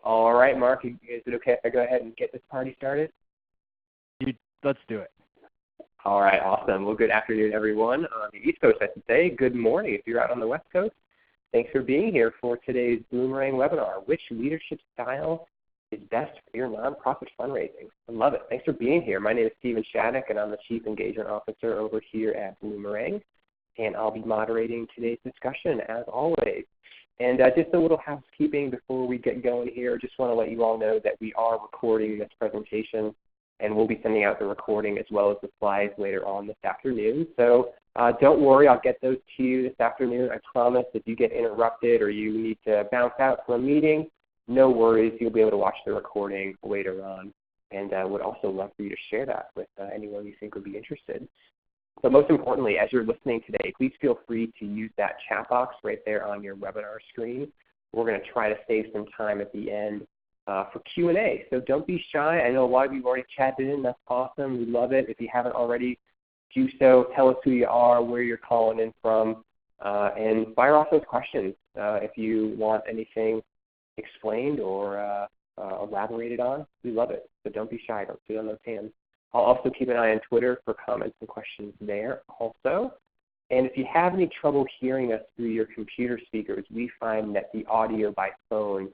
All right, Mark, is it okay if I go ahead and get this party started? Let's do it. All right, awesome. Well, good afternoon, everyone. On the East Coast, I should say. Good morning if you're out on the West Coast. Thanks for being here for today's Bloomerang webinar, Which Leadership Style is Best for Your Nonprofit Fundraising? I love it. Thanks for being here. My name is Stephen Shattuck, and I'm the Chief Engagement Officer over here at Bloomerang, and I'll be moderating today's discussion as always. And just a little housekeeping before we get going here. Just want to let you all know that we are recording this presentation, and we'll be sending out the recording as well as the slides later on this afternoon. So don't worry, I'll get those to you this afternoon. I promise if you get interrupted or you need to bounce out from a meeting, no worries, you'll be able to watch the recording later on. And I would also love for you to share that with anyone you think would be interested. But most importantly, as you're listening today, please feel free to use that chat box right there on your webinar screen. We're going to try to save some time at the end for Q&A. So don't be shy. I know a lot of you have already chatted in. That's awesome. We love it. If you haven't already, do so. Tell us who you are, where you're calling in from, and fire off those questions if you want anything explained or elaborated on. We love it. So don't be shy. Don't sit on those hands. I'll also keep an eye on Twitter for comments and questions there also. And if you have any trouble hearing us through your computer speakers, we find that the audio by phone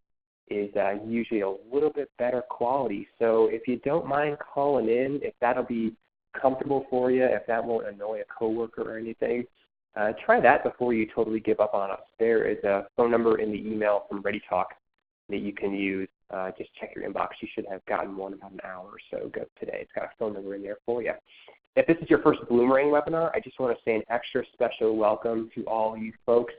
is usually a little bit better quality. So if you don't mind calling in, if that'll be comfortable for you, if that won't annoy a coworker or anything, try that before you totally give up on us. There is a phone number in the email from ReadyTalk that you can use. Just check your inbox. You should have gotten one about an hour or so ago today. It's got a phone number in there for you. If this is your first Bloomerang webinar, I just want to say an extra special welcome to all you folks.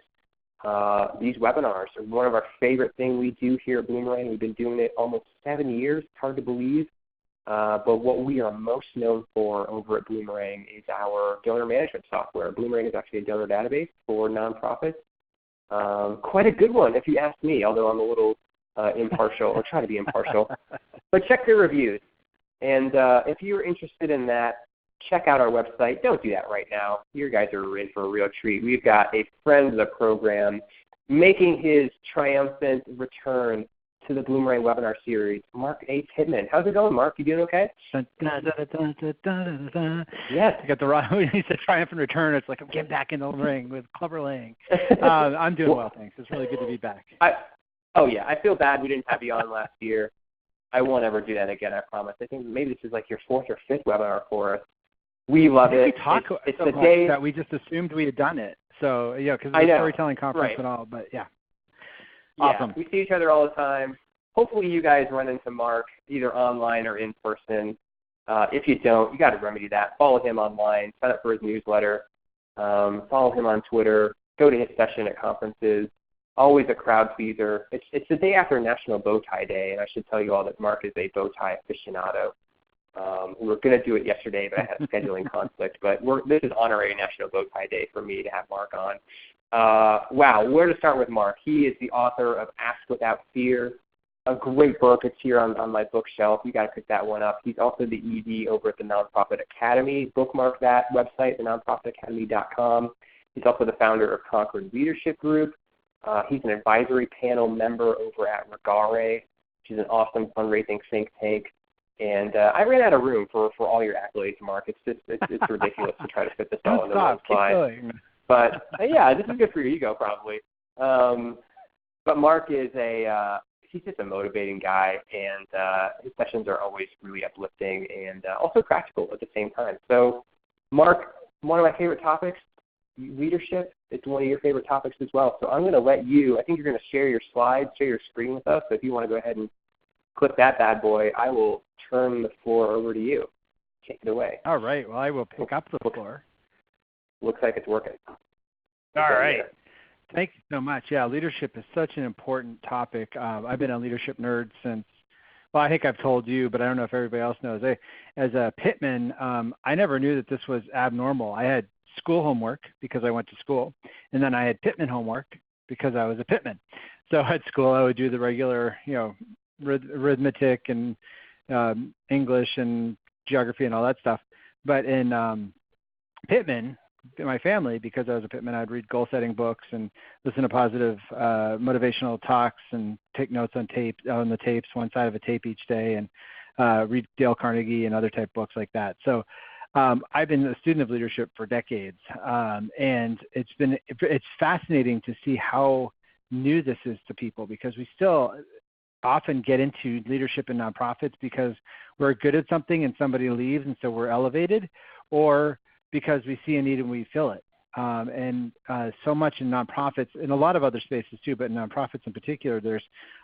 These webinars are one of our favorite things we do here at Bloomerang. We've been doing it almost 7 years. It's hard to believe. But what we are most known for over at Bloomerang is our donor management software. Bloomerang is actually a donor database for nonprofits. Quite a good one, if you ask me, although I'm a little impartial, or try to be impartial. But check the reviews. And if you're interested in that, check out our website. Don't do that right now. You guys are in for a real treat. We've got a friend of the program making his triumphant return to the Bloomerang webinar series, Marc A. Pitman. How's it going, Mark? You doing okay? Yes. I got the right, when he said triumphant return, it's like I'm getting back in the ring with Clubber Lang. I'm doing well, thanks. It's really good to be back. I feel bad we didn't have you on last year. I won't ever do that again, I promise. I think maybe this is like your 4th or 5th webinar for us. We love it. We talk it's so the much day that we just assumed we had done it. So, yeah, because it's a storytelling conference and all, but yeah. Awesome. Yeah, we see each other all the time. Hopefully you guys run into Mark either online or in person. If you don't, you got to remedy that. Follow him online. Sign up for his newsletter. Follow him on Twitter. Go to his session at conferences. Always a crowd pleaser. It's the day after National Bow Tie Day, and I should tell you all that Mark is a bow tie aficionado. We were going to do it yesterday, but I had a scheduling conflict. But this is honorary National Bow Tie Day for me to have Mark on. Wow, where to start with Mark? He is the author of Ask Without Fear, a great book. It's here on my bookshelf. You got to pick that one up. He's also the ED over at the Nonprofit Academy. Bookmark that website, thenonprofitacademy.com. He's also the founder of Concord Leadership Group. He's an advisory panel member over at Regare, which is an awesome fundraising think tank. And I ran out of room for all your accolades, Mark. It's ridiculous to try to fit this all into one slide. But yeah, this is good for your ego probably. But Mark is he's just a motivating guy, and his sessions are always really uplifting and also practical at the same time. So Mark, one of my favorite topics, leadership, it's one of your favorite topics as well. So I'm going to let you, I think you're going to share your slides, share your screen with us. So if you want to go ahead and click that bad boy, I will turn the floor over to you. Take it away. All right. Well, I will pick up the floor. Looks like it's working. All right. Thank you so much. Yeah, leadership is such an important topic. I've been a leadership nerd since, well, I think I've told you, but I don't know if everybody else knows. As a Pitman, I never knew that this was abnormal. I had school homework because I went to school, and then I had Pitman homework because I was a Pitman. So at school, I would do the regular, arithmetic and English and geography and all that stuff. But in Pitman, my family, because I was a Pitman, I'd read goal-setting books and listen to positive motivational talks and take notes on the tapes, one side of a tape each day, and read Dale Carnegie and other type books like that. So I've been a student of leadership for decades, and it's fascinating to see how new this is to people, because we still often get into leadership in nonprofits because we're good at something and somebody leaves and so we're elevated, or because we see a need and we fill it. And so much in nonprofits, in a lot of other spaces too, but in nonprofits in particular, there's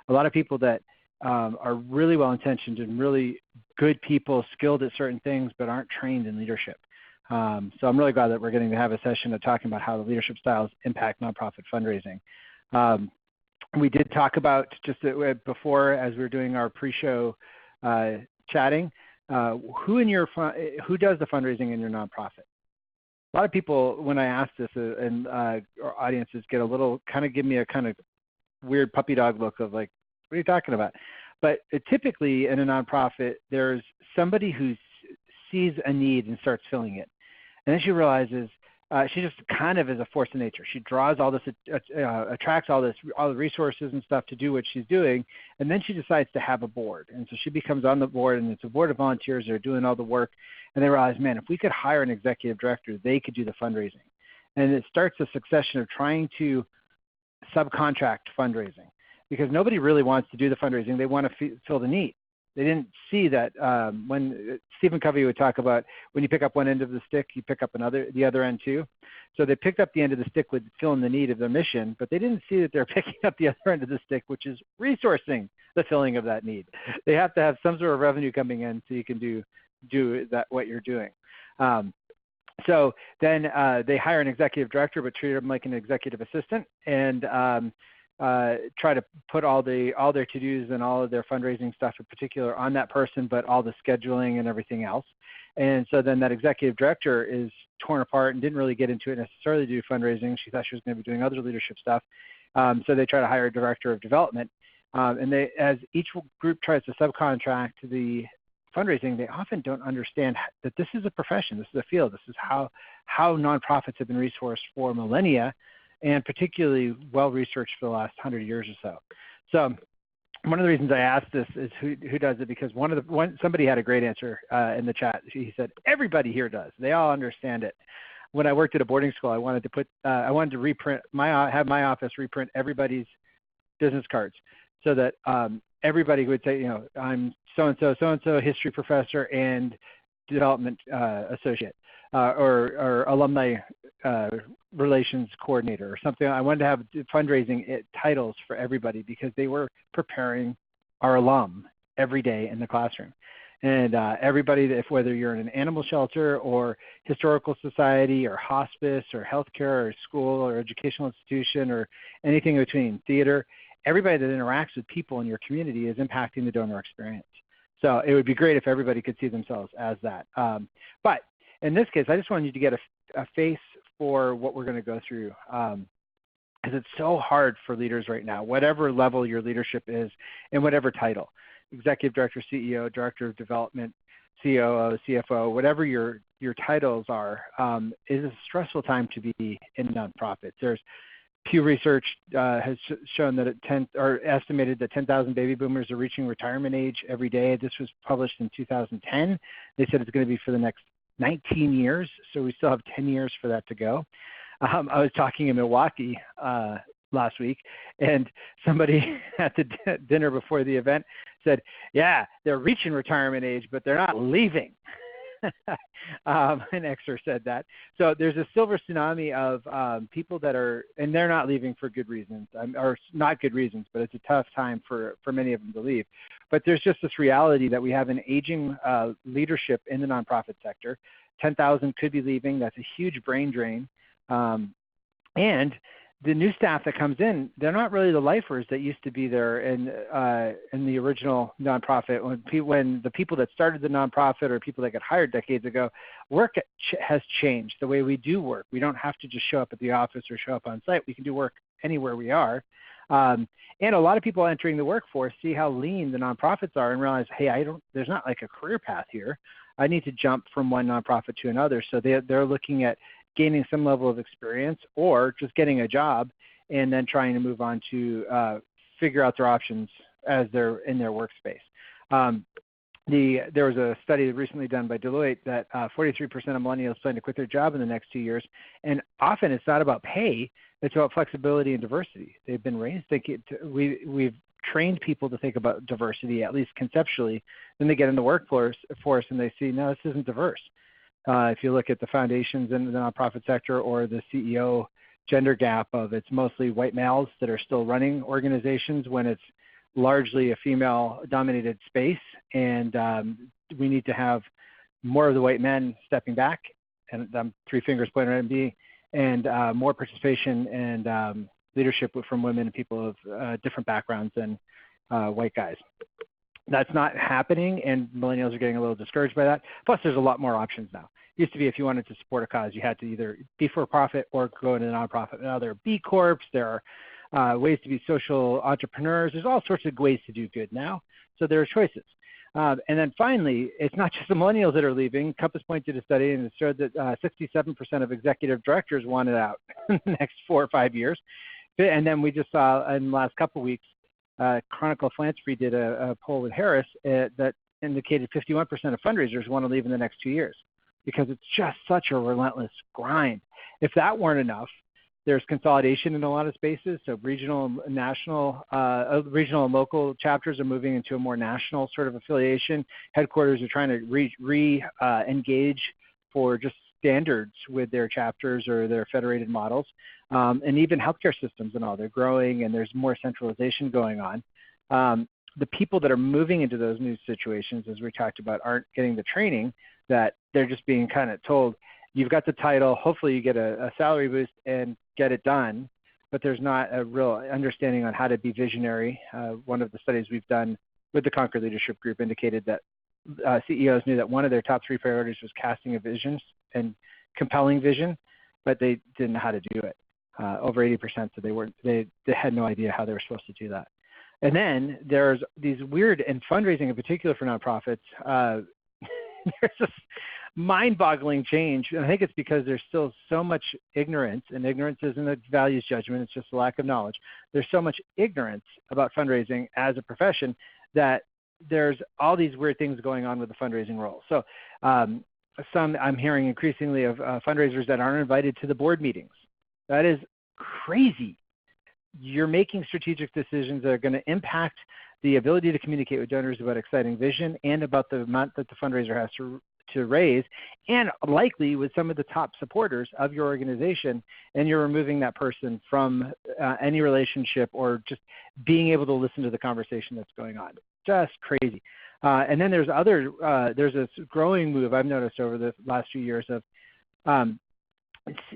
a lot of people that are really well-intentioned and really good people, skilled at certain things, but aren't trained in leadership. So I'm really glad that we're getting to have a session of talking about how the leadership styles impact nonprofit fundraising. We did talk about just before, as we were doing our pre-show chatting, who does the fundraising in your nonprofit? A lot of people, when I ask this, and our audiences get a little, give me a kind of weird puppy dog look of like, what are you talking about? But typically in a nonprofit, there's somebody who sees a need and starts filling it. And then she realizes she just kind of is a force of nature. She draws all this, attracts all the resources and stuff to do what she's doing, and then she decides to have a board. And so she becomes on the board, and it's a board of volunteers that are doing all the work. And they realize, man, if we could hire an executive director, they could do the fundraising. And it starts a succession of trying to subcontract fundraising, because nobody really wants to do the fundraising. They want to fill the need. They didn't see that when Stephen Covey would talk about when you pick up one end of the stick, you pick up the other end too. So they picked up the end of the stick with filling the need of their mission, but they didn't see that they're picking up the other end of the stick, which is resourcing the filling of that need. They have to have some sort of revenue coming in so you can do that what you're doing. So then they hire an executive director, but treat them like an executive assistant, and try to put all their to-dos and all of their fundraising stuff in particular on that person, but all the scheduling and everything else. And so then that executive director is torn apart and didn't really get into it necessarily to do fundraising. She thought she was going to be doing other leadership stuff. So they try to hire a director of development. And as each group tries to subcontract the fundraising, they often don't understand that this is a profession, this is a field, this is how nonprofits have been resourced for millennia, and particularly well-researched for the last 100 years or so. So one of the reasons I asked this is who does it, because somebody had a great answer in the chat. He said, everybody here does. They all understand it. When I worked at a boarding school, I wanted to reprint have my office reprint everybody's business cards, so that everybody would say, I'm so-and-so, history professor and development associate, or alumni relations coordinator or something. I wanted to have fundraising titles for everybody, because they were preparing our alum every day in the classroom. And everybody, whether you're in an animal shelter or historical society or hospice or healthcare or school or educational institution or anything in between, theater, everybody that interacts with people in your community is impacting the donor experience. So it would be great if everybody could see themselves as that. But in this case, I just wanted you to get a face for what we're going to go through, because it's so hard for leaders right now, whatever level your leadership is and whatever title, executive director, CEO, director of development, COO, CFO, whatever your titles are, is a stressful time to be in nonprofits. There's Pew Research has shown that estimated that 10,000 baby boomers are reaching retirement age every day. This was published in 2010. They said it's going to be for the next 19 years, so we still have 10 years for that to go. I was talking in Milwaukee last week, and somebody at the dinner before the event said, yeah, they're reaching retirement age, but they're not leaving. An extra said that. So there's a silver tsunami of people that are, and they're not leaving for good reasons, or not good reasons, but it's a tough time for many of them to leave. But there's just this reality that we have an aging leadership in the nonprofit sector. 10,000 could be leaving. That's a huge brain drain. And the new staff that comes in, they're not really the lifers that used to be there in the original nonprofit. When the people that started the nonprofit or people that got hired decades ago, work has changed. The way we do work, we don't have to just show up at the office or show up on site. We can do work anywhere we are. And a lot of people entering the workforce see how lean the nonprofits are and realize, hey, there's not like a career path here. I need to jump from one nonprofit to another. So they're looking at gaining some level of experience or just getting a job and then trying to move on to figure out their options as they're in their workspace. There was a study recently done by Deloitte that 43% of millennials plan to quit their job in the next 2 years, and often it's not about pay, it's about flexibility and diversity. They've been raised thinking, we've trained people to think about diversity, at least conceptually. Then they get in the workforce and they see, no, this isn't diverse. If you look at the foundations in the nonprofit sector or the CEO gender gap of it's mostly white males that are still running organizations when it's largely a female-dominated space, and we need to have more of the white men stepping back, and three fingers pointing at me, and more participation and leadership from women and people of different backgrounds than white guys. That's not happening, and millennials are getting a little discouraged by that. Plus, there's a lot more options now. It used to be if you wanted to support a cause, you had to either be for profit or go into a nonprofit. Now there are B Corps, there are ways to be social entrepreneurs. There's all sorts of ways to do good now, so there are choices. And then finally, it's not just the millennials that are leaving. Compass pointed a study and it showed that 67% of executive directors wanted out in the next 4 or 5 years. And then we just saw in the last couple of weeks, Chronicle Philanthropy did a poll with Harris that indicated 51% of fundraisers want to leave in the next 2 years because it's just such a relentless grind. If that weren't enough, there's consolidation in a lot of spaces. So regional and local chapters are moving into a more national sort of affiliation. Headquarters are trying to re-engage for just standards with their chapters or their federated models. And even healthcare systems and all, they're growing and there's more centralization going on. The people that are moving into those new situations, as we talked about, aren't getting the training, that they're just being kind of told, you've got the title, hopefully you get a salary boost and get it done, but there's not a real understanding on how to be visionary. One of the studies we've done with the Concord Leadership Group indicated that CEOs knew that one of their top 3 priorities was casting a vision and compelling vision, but they didn't know how to do it. Over 80%, so they had no idea how they were supposed to do that. And then there's these weird, and fundraising in particular for nonprofits, there's this mind-boggling change. And I think it's because there's still so much ignorance, and ignorance isn't a values judgment, it's just a lack of knowledge. There's so much ignorance about fundraising as a profession that there's all these weird things going on with the fundraising role. So some I'm hearing increasingly of fundraisers that aren't invited to the board meetings. That is crazy. You're making strategic decisions that are going to impact the ability to communicate with donors about exciting vision and about the amount that the fundraiser has to raise, and likely with some of the top supporters of your organization, and you're removing that person from any relationship or just being able to listen to the conversation that's going on. Just crazy. And then there's this growing move I've noticed over the last few years of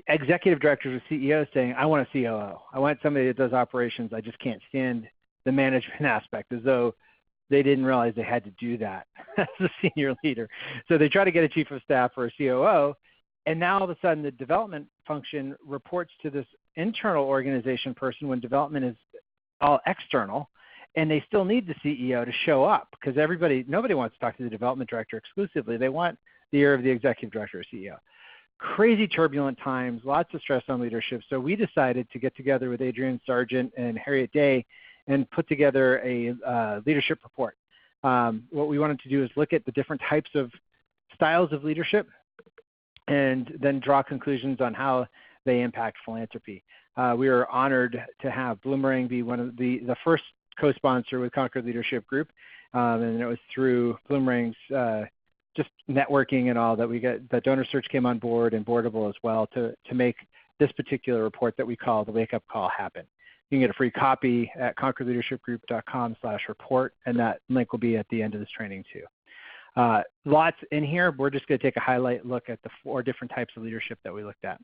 executive directors or CEOs saying, I want a COO. I want somebody that does operations. I just can't stand the management aspect, as though they didn't realize they had to do that as a senior leader. So they try to get a chief of staff or a COO, and now all of a sudden the development function reports to this internal organization person when development is all external, and they still need the CEO to show up because nobody wants to talk to the development director exclusively. They want the ear of the executive director or CEO. Crazy turbulent times, lots of stress on leadership. So we decided to get together with Adrian Sargent and Harriet Day and put together a leadership report. What we wanted to do is look at the different types of styles of leadership and then draw conclusions on how they impact philanthropy. We were honored to have Bloomerang be one of the first co-sponsor with Concord Leadership Group, and it was through Bloomerang's just networking and all that we got, the donor search came on board, and Boardable as well, to make this particular report that we call the Wake Up Call happen. You can get a free copy at concordleadershipgroup.com/report, and that link will be at the end of this training too. Lots in here. We're just going to take a highlight look at the 4 different types of leadership that we looked at.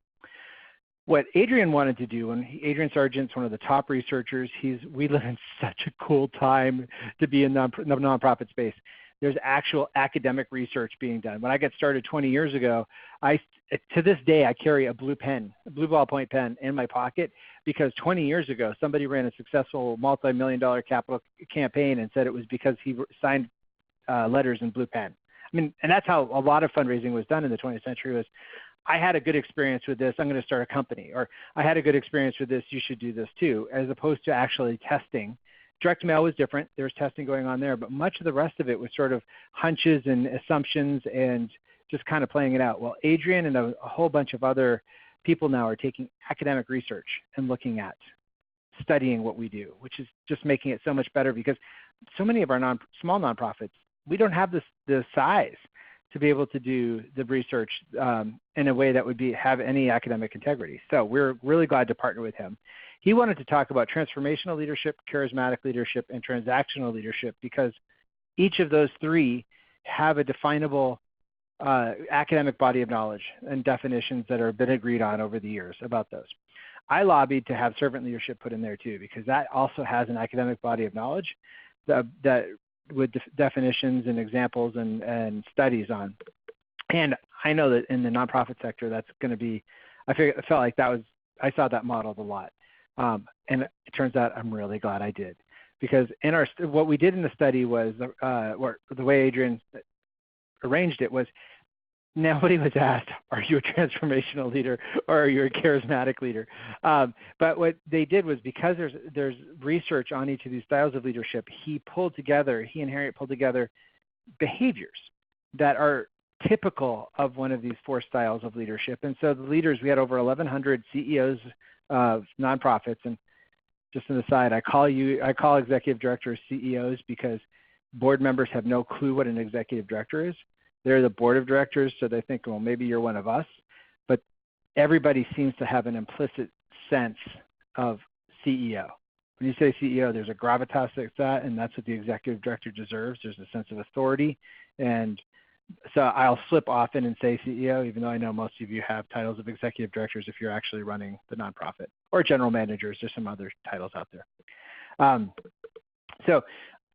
What Adrian wanted to do, and Adrian Sargent's one of the top researchers, we live in such a cool time to be in the nonprofit space. There's actual academic research being done. When I got started 20 years ago, to this day I carry a blue ballpoint pen in my pocket because 20 years ago somebody ran a successful multi-million-dollar capital campaign and said it was because he signed letters in blue pen. I mean, and that's how a lot of fundraising was done in the 20th century, was I had a good experience with this, I'm going to start a company, or I had a good experience with this, you should do this too, as opposed to actually testing. Direct mail was different. There was testing going on there, but much of the rest of it was sort of hunches and assumptions and just kind of playing it out. Well, Adrian and a whole bunch of other people now are taking academic research and looking at studying what we do, which is just making it so much better, because so many of our small nonprofits, we don't have the size to be able to do the research in a way that would have any academic integrity. So we're really glad to partner with him. He wanted to talk about transformational leadership, charismatic leadership, and transactional leadership, because each of those three have a definable academic body of knowledge and definitions that have been agreed on over the years about those. I lobbied to have servant leadership put in there too, because that also has an academic body of knowledge that with definitions and examples and studies on. And I know that in the nonprofit sector, that's going to be, I felt like I saw that modeled a lot. And it turns out I'm really glad I did, because what we did in the study was, or the way Adrian arranged it was, nobody was asked, are you a transformational leader or are you a charismatic leader? But what they did was, because there's research on each of these styles of leadership, he and Harriet pulled together behaviors that are typical of one of these four styles of leadership. And so the leaders, we had over 1,100 CEOs of nonprofits. And just an aside, I call executive directors CEOs because board members have no clue what an executive director is. They're the board of directors, so they think, well, maybe you're one of us. But everybody seems to have an implicit sense of CEO. When you say CEO, there's a gravitas to that, and that's what the executive director deserves. There's a sense of authority. And so I'll slip often and say CEO, even though I know most of you have titles of executive directors if you're actually running the nonprofit, or general managers. There's some other titles out there. So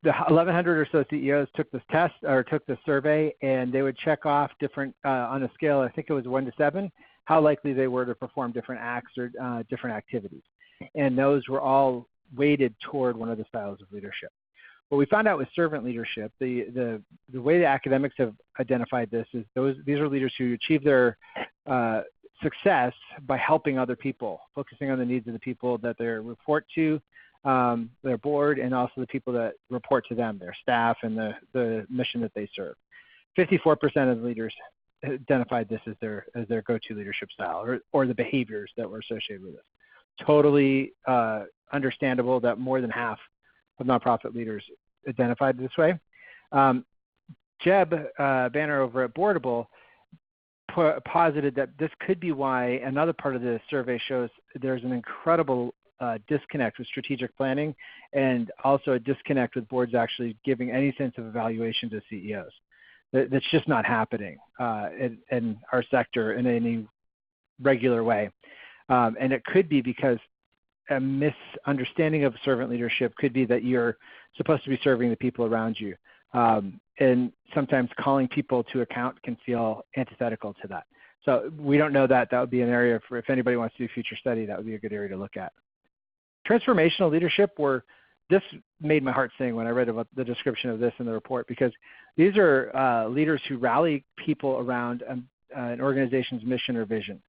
the 1,100 or so CEOs took this test, or took the survey, and they would check off different, on a scale, I think it was 1 to 7, how likely they were to perform different acts or different activities. And those were all weighted toward one of the styles of leadership. What we found out with servant leadership, the way the academics have identified this is these are leaders who achieve their success by helping other people, focusing on the needs of the people that they report to, their board, and also the people that report to them, their staff, and the mission that they serve. 54% of the leaders identified this as their go-to leadership style, or the behaviors that were associated with this. Totally understandable that more than half of nonprofit leaders identified this way. Jeb Banner over at Boardable posited that this could be why another part of the survey shows there's an incredible disconnect with strategic planning, and also a disconnect with boards actually giving any sense of evaluation to CEOs. That's just not happening in our sector in any regular way. And it could be because a misunderstanding of servant leadership could be that you're supposed to be serving the people around you. And sometimes calling people to account can feel antithetical to that. So we don't know that. That would be an area for, if anybody wants to do future study, that would be a good area to look at. Transformational leadership, this made my heart sing when I read about the description of this in the report, because these are leaders who rally people around an organization's mission or vision.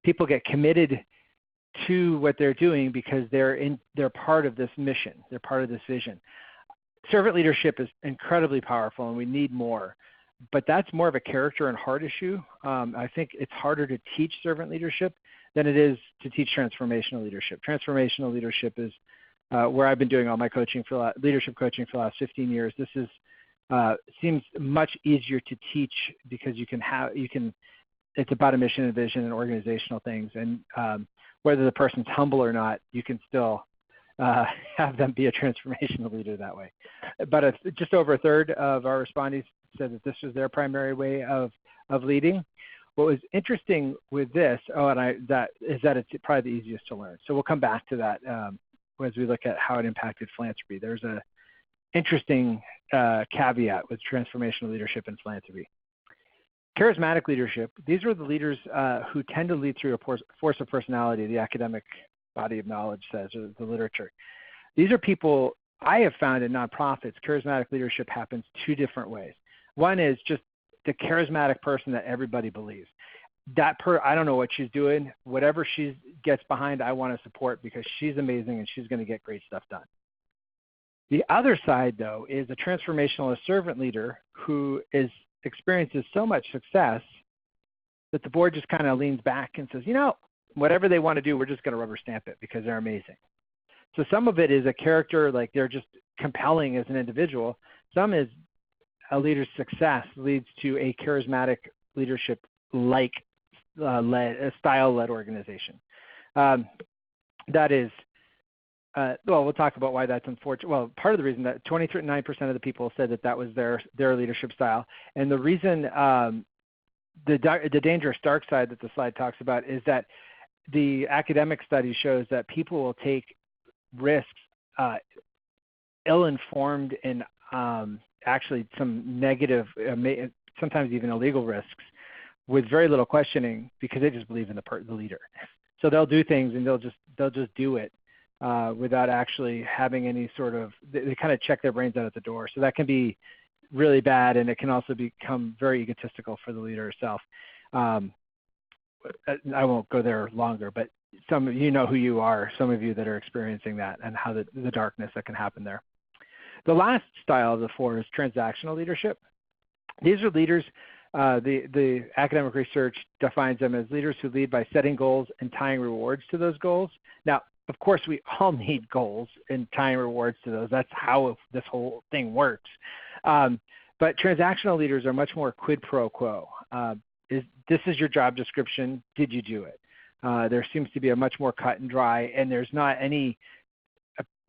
People get committed to what they're doing because they're part of this mission. They're part of this vision. Servant leadership is incredibly powerful, and we need more. But that's more of a character and heart issue. I think it's harder to teach servant leadership than it is to teach transformational leadership. Transformational leadership is where I've been doing all my leadership coaching for the last 15 years. This is seems much easier to teach because it's about a mission and vision and organizational things. And whether the person's humble or not, you can still have them be a transformational leader that way. But just over a third of our respondents said that this was their primary way of leading. What was interesting with this, that it's probably the easiest to learn. So we'll come back to that as we look at how it impacted philanthropy. There's an interesting caveat with transformational leadership and philanthropy. Charismatic leadership, these are the leaders who tend to lead through a force of personality, the academic body of knowledge says, or the literature. These are people I have found in nonprofits. Charismatic leadership happens two different ways. One is just the charismatic person that everybody believes. I don't know what she's doing. Whatever she gets behind, I want to support because she's amazing and she's going to get great stuff done. The other side, though, is a transformational servant leader who experiences so much success that the board just kind of leans back and says, whatever they want to do, we're just going to rubber stamp it because they're amazing. So some of it is a character, like they're just compelling as an individual. Some is a leader's success leads to a charismatic leadership like a style-led organization. That is, we'll talk about why that's unfortunate. Well, part of the reason that 29% of the people said that was their leadership style. And the reason, the dangerous dark side that the slide talks about is that the academic study shows that people will take risks, ill-informed and actually some negative, sometimes even illegal risks, with very little questioning because they just believe in the leader. So they'll do things and they'll just do it without actually having any sort of. They kind of check their brains out at the door. So that can be really bad, and it can also become very egotistical for the leader herself. I won't go there longer, but some of you know who you are. Some of you that are experiencing that and how the darkness that can happen there. The last style of the four is transactional leadership. These are leaders. The academic research defines them as leaders who lead by setting goals and tying rewards to those goals. Now, of course, we all need goals and tying rewards to those. That's how this whole thing works. But transactional leaders are much more quid pro quo. This is your job description. Did you do it? There seems to be a much more cut and dry, and there's not any.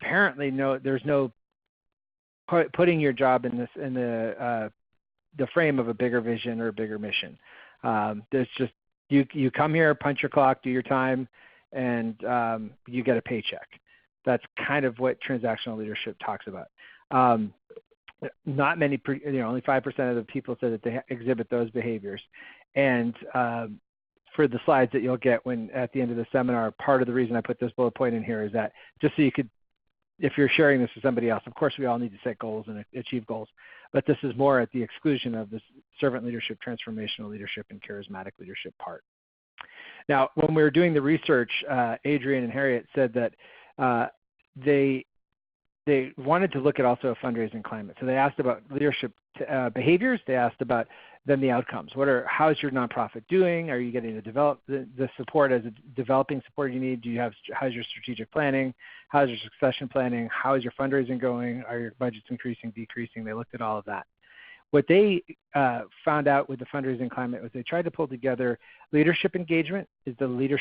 Apparently, there's no putting your job in the frame of a bigger vision or a bigger mission. There's just you come here, punch your clock, do your time, and you get a paycheck. That's kind of what transactional leadership talks about. Not many, only 5% of the people said that they exhibit those behaviors. And for the slides that you'll get at the end of the seminar, part of the reason I put this bullet point in here is that just so you could, if you're sharing this with somebody else, of course we all need to set goals and achieve goals, but this is more at the exclusion of this servant leadership, transformational leadership, and charismatic leadership part. Now, when we were doing the research, Adrian and Harriet said that they wanted to look at also a fundraising climate. So they asked about leadership behaviors. They asked about then the outcomes. How's your nonprofit doing? Are you getting the support as a developing support you need? How's your strategic planning? How's your succession planning? How is your fundraising going? Are your budgets increasing, decreasing? They looked at all of that. What they found out with the fundraising climate was they tried to pull together leadership engagement is the leader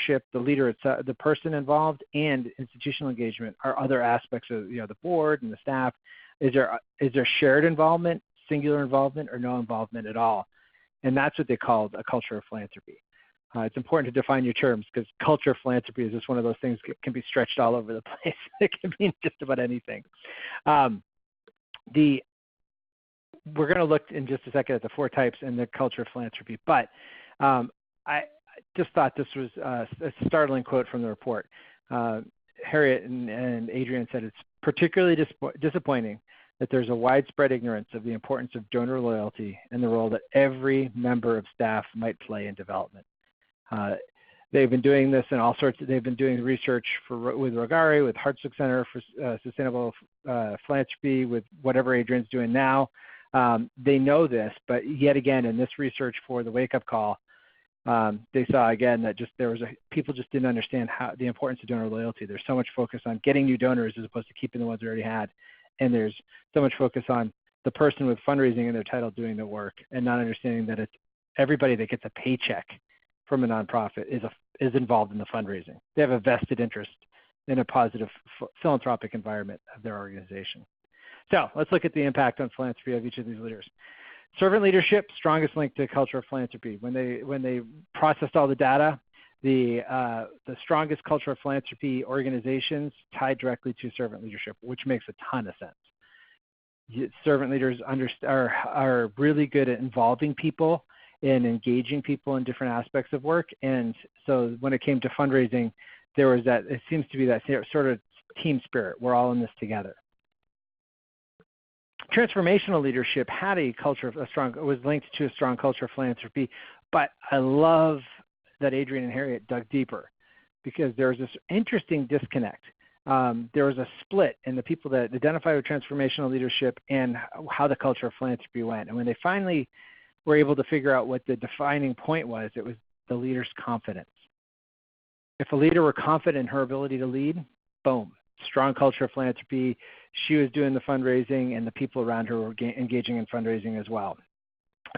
itself, the person involved, and institutional engagement are other aspects of the board and the staff. Is there shared involvement, singular involvement, or no involvement at all? And that's what they called a culture of philanthropy. It's important to define your terms because culture of philanthropy is just one of those things that can be stretched all over the place. It can mean just about anything. We're going to look in just a second at the four types and the culture of philanthropy, but I just thought this was a startling quote from the report. Harriet and Adrian said it's particularly disappointing that there's a widespread ignorance of the importance of donor loyalty and the role that every member of staff might play in development. They've been doing this in all sorts. They've been doing research with Rogari, with Hartsook Center for Sustainable Philanthropy, with whatever Adrian's doing now. They know this, but yet again, in this research for the wake-up call, they saw again that people just didn't understand the importance of donor loyalty. There's so much focus on getting new donors as opposed to keeping the ones they already had, and there's so much focus on the person with fundraising in their title doing the work, and not understanding that it's everybody that gets a paycheck from a nonprofit is involved in the fundraising. They have a vested interest in a positive philanthropic environment of their organization. So let's look at the impact on philanthropy of each of these leaders. Servant leadership, strongest link to culture of philanthropy. When they processed all the data, the strongest culture of philanthropy organizations tied directly to servant leadership, which makes a ton of sense. Servant leaders are really good at involving people and engaging people in different aspects of work. And so when it came to fundraising, it seems to be that sort of team spirit. We're all in this together. Transformational leadership had a culture of was linked to a strong culture of philanthropy, but I love that Adrian and Harriet dug deeper because there was this interesting disconnect. There was a split in the people that identified with transformational leadership and how the culture of philanthropy went. And when they finally were able to figure out what the defining point was, it was the leader's confidence. If a leader were confident in her ability to lead, boom, strong culture of philanthropy. She was doing the fundraising, and the people around her were engaging in fundraising as well.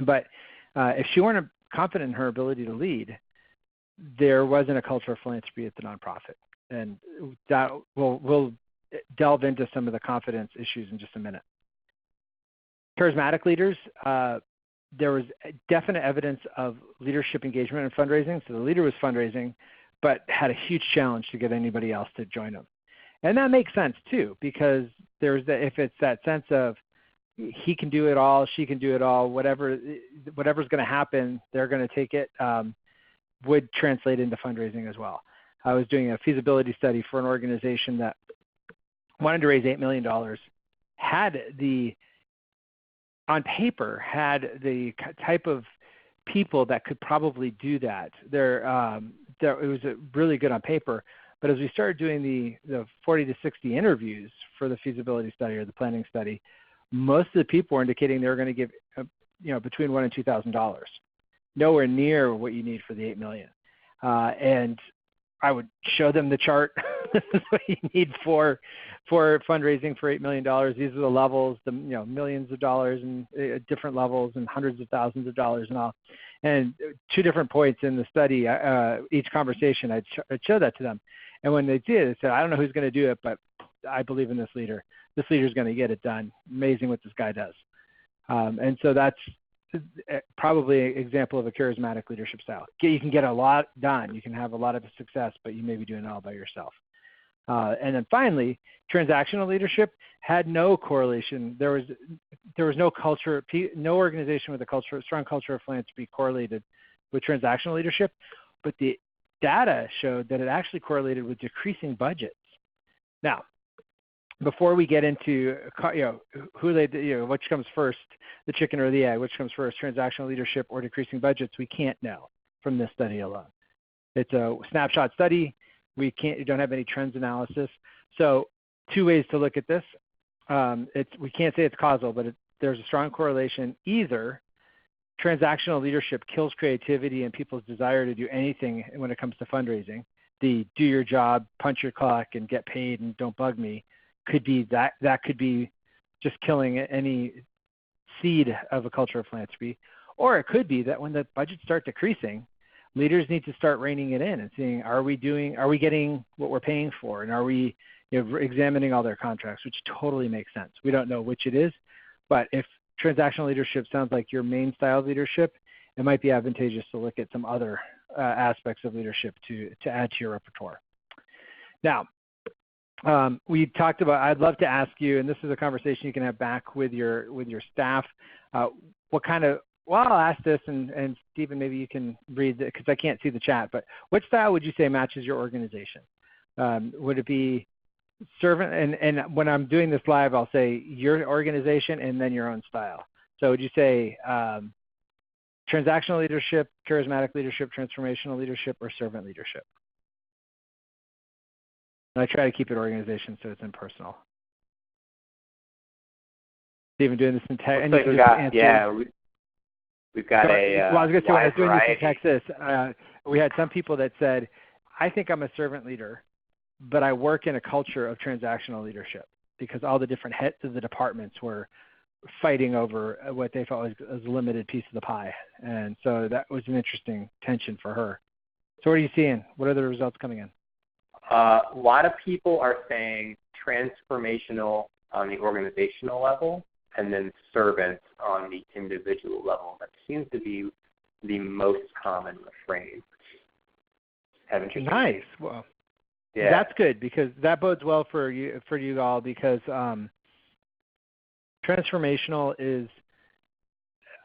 But if she weren't confident in her ability to lead, there wasn't a culture of philanthropy at the nonprofit. And that we'll delve into some of the confidence issues in just a minute. Charismatic leaders, there was definite evidence of leadership engagement in fundraising. So the leader was fundraising, but had a huge challenge to get anybody else to join them. And that makes sense too, because if it's that sense of he can do it all, she can do it all, whatever's going to happen, they're going to take it, would translate into fundraising as well. I was doing a feasibility study for an organization that wanted to raise $8 million, on paper, had the type of people that could probably do that. It was really good on paper. But as we started doing the 40 to 60 interviews for the feasibility study or the planning study, most of the people were indicating they were going to give, between $1,000 and $2,000, nowhere near what you need for the $8 million. And I would show them the chart. This is what you need for fundraising for $8 million. These are the levels, millions of dollars and different levels and hundreds of thousands of dollars and all. And 2 different points in the study, each conversation, I'd show that to them. And when they did, they said, I don't know who's going to do it, but I believe in this leader. This leader's going to get it done. Amazing what this guy does. And so that's probably an example of a charismatic leadership style. You can get a lot done. You can have a lot of success, but you may be doing it all by yourself. And then finally, transactional leadership had no correlation. There was no culture, no organization with a strong culture of philanthropy correlated with transactional leadership, but the data showed that it actually correlated with decreasing budgets. Now, before we get into which comes first, the chicken or the egg, which comes first, transactional leadership or decreasing budgets, we can't know from this study alone. It's a snapshot study. We don't have any trends analysis. So 2 ways to look at this. We can't say it's causal, but there's a strong correlation. Either transactional leadership kills creativity and people's desire to do anything when it comes to fundraising. The do your job, punch your clock, and get paid and don't bug me could be that could be just killing any seed of a culture of philanthropy. Or it could be that when the budgets start decreasing, leaders need to start reining it in and seeing, are we getting what we're paying for? And are we examining all their contracts, which totally makes sense. We don't know which it is, but if transactional leadership sounds like your main style of leadership, it might be advantageous to look at some other aspects of leadership to add to your repertoire. Now, we talked about, I'd love to ask you, and this is a conversation you can have back with your staff, I'll ask this, and Stephen, maybe you can read it because I can't see the chat, but what style would you say matches your organization? Would it be servant, and when I'm doing this live, I'll say your organization and then your own style. So would you say transactional leadership, charismatic leadership, transformational leadership, or servant leadership? And I try to keep it organization so it's impersonal. Stephen, doing this in text. We've got I was going to say, when I was doing this in Texas, we had some people that said, I think I'm a servant leader, but I work in a culture of transactional leadership because all the different heads of the departments were fighting over what they felt was a limited piece of the pie. And so that was an interesting tension for her. So what are you seeing? What are the results coming in? A lot of people are saying transformational on the organizational level and then servant on the individual level. That seems to be the most common refrain. Nice. Well, yeah. That's good because that bodes well for you all because transformational is,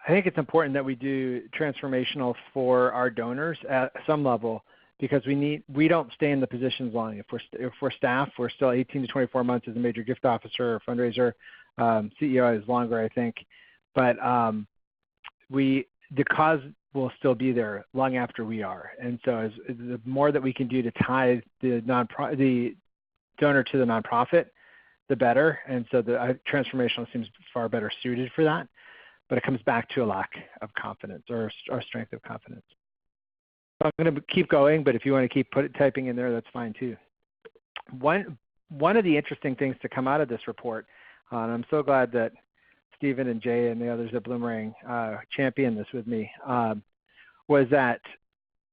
I think it's important that we do transformational for our donors at some level because we don't stay in the positions long. If we're staff, we're still 18 to 24 months as a major gift officer or fundraiser. CEO is longer, I think, but the cause will still be there long after we are. And so the more that we can do to tie the donor to the nonprofit, the better. And so the transformational seems far better suited for that. But it comes back to a lack of confidence or strength of confidence. So I'm going to keep going, but if you want to keep typing in there, that's fine too. One of the interesting things to come out of this report, and I'm so glad that Stephen and Jay and the others at Bloomerang championed this with me, was that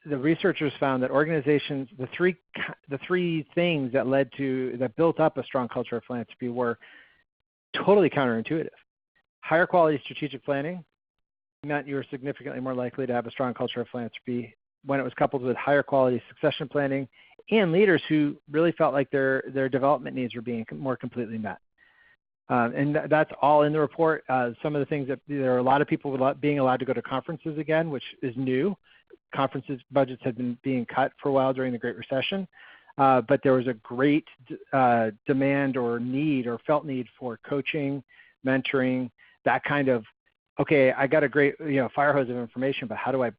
the researchers found that organizations, the three things that built up a strong culture of philanthropy were totally counterintuitive. Higher quality strategic planning meant you were significantly more likely to have a strong culture of philanthropy when it was coupled with higher quality succession planning and leaders who really felt like their development needs were being more completely met. And that's all in the report. Some of the things that there are a lot of people being allowed to go to conferences again, which is new. Conferences budgets had been being cut for a while during the Great Recession, but there was a great demand or need or felt need for coaching, mentoring, that kind of, okay, I got a great fire hose of information, but how do I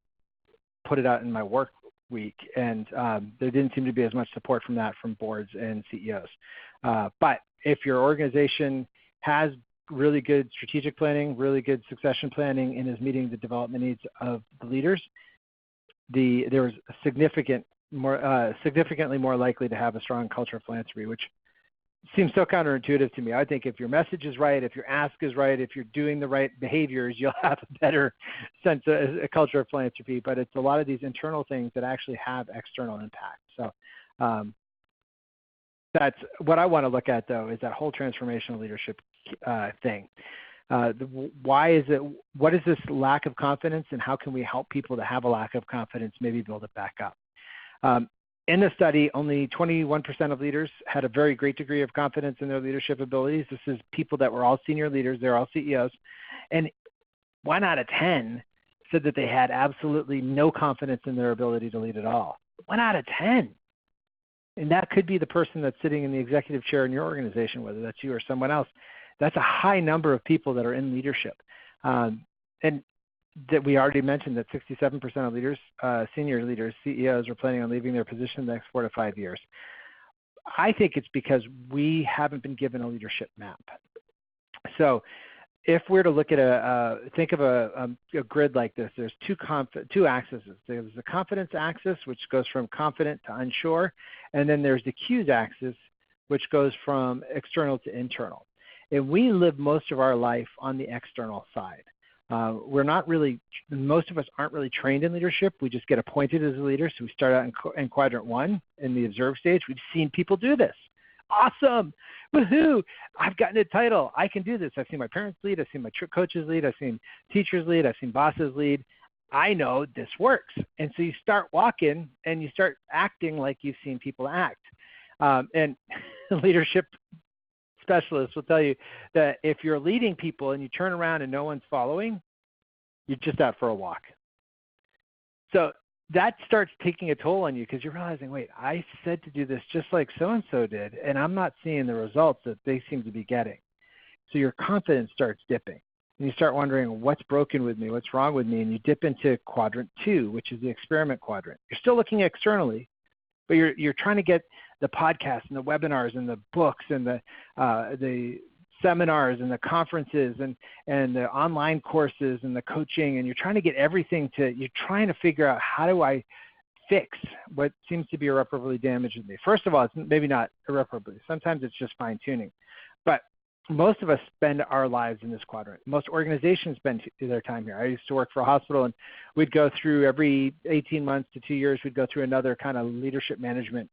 put it out in my work week? And there didn't seem to be as much support from that from boards and CEOs. But if your organization has really good strategic planning, really good succession planning, and is meeting the development needs of the leaders, there was significantly more likely to have a strong culture of philanthropy, which seems so counterintuitive to me. I think if your message is right, if your ask is right, if you're doing the right behaviors, you'll have a better sense of a culture of philanthropy. But it's a lot of these internal things that actually have external impact. So that's what I want to look at, though, is that whole transformational leadership thing. Why is it? What is this lack of confidence, and how can we help people to have a lack of confidence, maybe build it back up? In the study, only 21% of leaders had a very great degree of confidence in their leadership abilities. This is people that were all senior leaders. They're all CEOs. And 1 out of 10 said that they had absolutely no confidence in their ability to lead at all. 1 out of 10. And that could be the person that's sitting in the executive chair in your organization, whether that's you or someone else. That's a high number of people that are in leadership. And that we already mentioned that 67% of leaders, senior leaders, CEOs, are planning on leaving their position in the next 4 to 5 years. I think it's because we haven't been given a leadership map. So if we're to look at think of a grid like this, there's two axes. There's the confidence axis, which goes from confident to unsure, and then there's the cues axis, which goes from external to internal. And we live most of our life on the external side. Most of us aren't really trained in leadership. We just get appointed as a leader. So we start out in quadrant 1 in the observe stage. We've seen people do this. Awesome. Woohoo. I've gotten a title. I can do this. I've seen my parents lead. I've seen my coaches lead. I've seen teachers lead. I've seen bosses lead. I know this works. And so you start walking and you start acting like you've seen people act. And leadership specialists will tell you that if you're leading people and you turn around and no one's following, you're just out for a walk. So that starts taking a toll on you because you're realizing, wait, I said to do this just like so-and-so did, and I'm not seeing the results that they seem to be getting. So your confidence starts dipping. And you start wondering, what's broken with me? What's wrong with me? And you dip into quadrant 2, which is the experiment quadrant. You're still looking externally, but you're trying to get the podcasts and the webinars and the books and the seminars and the conferences and the online courses and the coaching, and you're trying to get everything you're trying to figure out, how do I fix what seems to be irreparably damaged with me? First of all, it's maybe not irreparably. Sometimes it's just fine tuning. But most of us spend our lives in this quadrant. Most organizations spend their time here. I used to work for a hospital, and we'd go through every 18 months to 2 years, we'd go through another kind of leadership management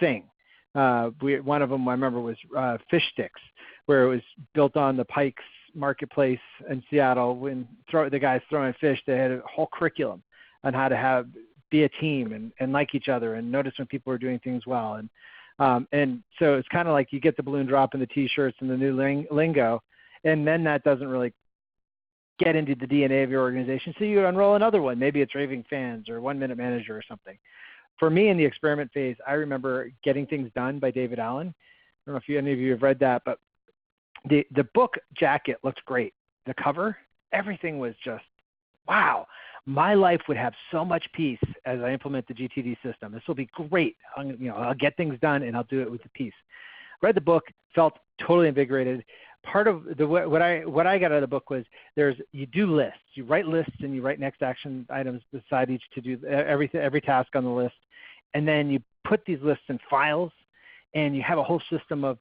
thing. One of them I remember was fish sticks, where it was built on the Pikes Marketplace in Seattle. When the guys throwing fish, they had a whole curriculum on how to be a team and like each other and notice when people were doing things well. And so it's kind of like you get the balloon drop in the T-shirts and the new lingo, and then that doesn't really get into the DNA of your organization. So you enroll another one. Maybe it's Raving Fans or 1 Minute Manager or something. For me in the experiment phase, I remember Getting Things Done by David Allen. I don't know if any of you have read that, but the book jacket looked great. The cover, everything was just, wow. My life would have so much peace as I implement the GTD system. This will be great. I'll get things done and I'll do it with the peace. Read the book, felt totally invigorated. Part of what I got out of the book was you do lists. You write lists and you write next action items beside each to do every task on the list. And then you put these lists in files and you have a whole system of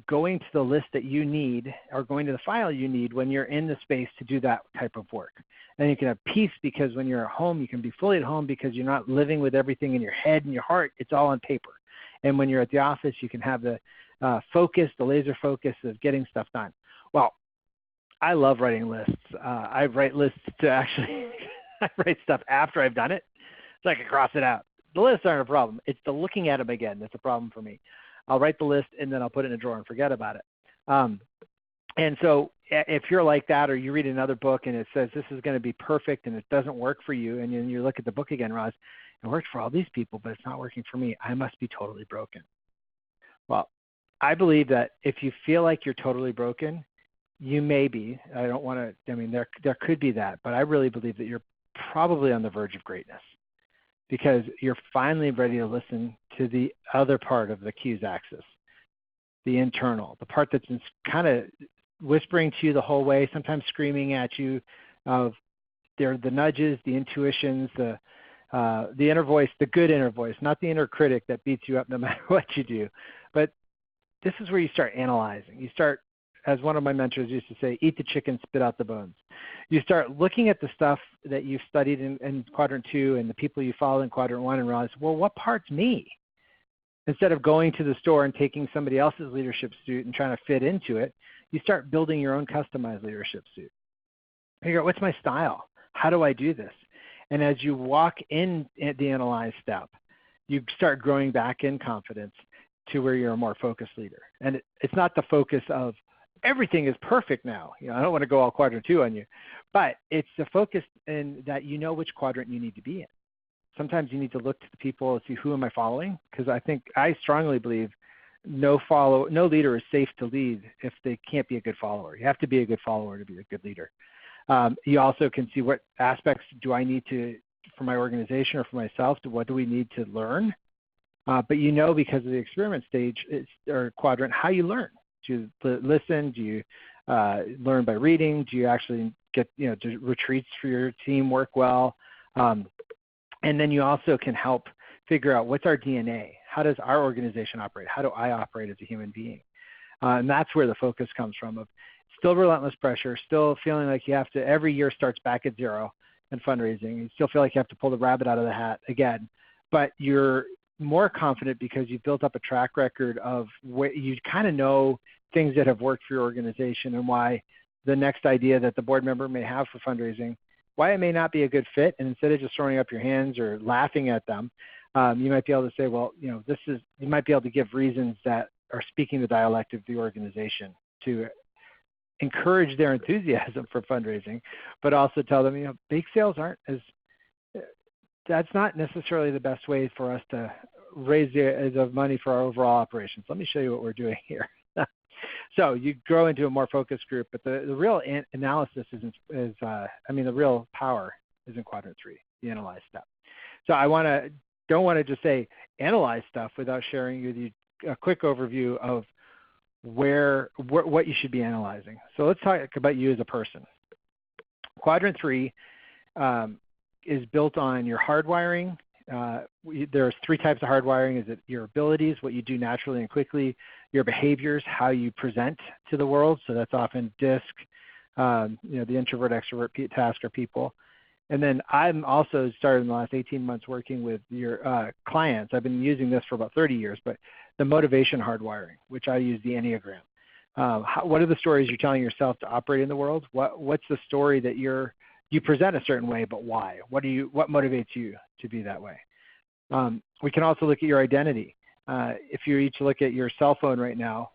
going to the list that you need or going to the file you need when you're in the space to do that type of work. And you can have peace because when you're at home, you can be fully at home because you're not living with everything in your head and your heart. It's all on paper. And when you're at the office, you can have the focus, the laser focus of getting stuff done. Well, I love writing lists. I write lists to actually I write stuff after I've done it so I can cross it out. The lists aren't a problem. It's the looking at them again that's a problem for me. I'll write the list and then I'll put it in a drawer and forget about it. And so if you're like that, or you read another book and it says this is going to be perfect and it doesn't work for you, and you look at the book again, Roz, it worked for all these people, but it's not working for me. I must be totally broken. Well, I believe that if you feel like you're totally broken, you may be. I don't want to, there could be that, but I really believe that you're probably on the verge of greatness because you're finally ready to listen to the other part of the cues axis, the internal, the part that's been kind of whispering to you the whole way, sometimes screaming at you of the nudges, the intuitions, the inner voice, the good inner voice, not the inner critic that beats you up no matter what you do. But this is where you start analyzing. You start, as one of my mentors used to say, eat the chicken, spit out the bones. You start looking at the stuff that you've studied in Quadrant 2 and the people you follow in Quadrant 1 and realize, well, what part's me? Instead of going to the store and taking somebody else's leadership suit and trying to fit into it, you start building your own customized leadership suit. Figure out, what's my style? How do I do this? And as you walk in at the analyze step, you start growing back in confidence to where you're a more focused leader. And it's not the focus of everything is perfect now. I don't want to go all Quadrant 2 on you, but it's the focus in that you know which quadrant you need to be in. Sometimes you need to look to the people and see, who am I following? Because I strongly believe no leader is safe to lead if they can't be a good follower. You have to be a good follower to be a good leader. You also can see, what aspects do I need to, for my organization or for myself, what do we need to learn? But because of the experiment stage or quadrant, how you learn. Do you listen? Do you learn by reading? Do you actually get, do retreats for your team work well? And then you also can help figure out, what's our DNA? How does our organization operate? How do I operate as a human being? And that's where the focus comes from, of still relentless pressure, still feeling like you have to, every year starts back at zero in fundraising. You still feel like you have to pull the rabbit out of the hat again, but you're more confident because you've built up a track record of what you kind of know, things that have worked for your organization, and why the next idea that the board member may have for fundraising, why it may not be a good fit. And instead of just throwing up your hands or laughing at them, you might be able to say, well, you might be able to give reasons that are speaking the dialect of the organization to encourage their enthusiasm for fundraising, but also tell them, bake sales that's not necessarily the best way for us to raise the money for our overall operations. Let me show you what we're doing here. So you grow into a more focused group, but the real analysis the real power is in Quadrant 3, the analyze step. So don't want to just say analyze stuff without sharing with you a quick overview of what you should be analyzing. So let's talk about you as a person. Quadrant 3 is built on your hardwiring. There's 3 types of hardwiring. Is it your abilities, what you do naturally and quickly, your behaviors, how you present to the world? So that's often DISC, the introvert, extrovert, tasker people. And then I'm also started in the last 18 months working with your clients. I've been using this for about 30 years, but the motivation hardwiring, which I use the Enneagram. What are the stories you're telling yourself to operate in the world? What's the story that you present a certain way, but why? What motivates you to be that way? We can also look at your identity. If you each look at your cell phone right now,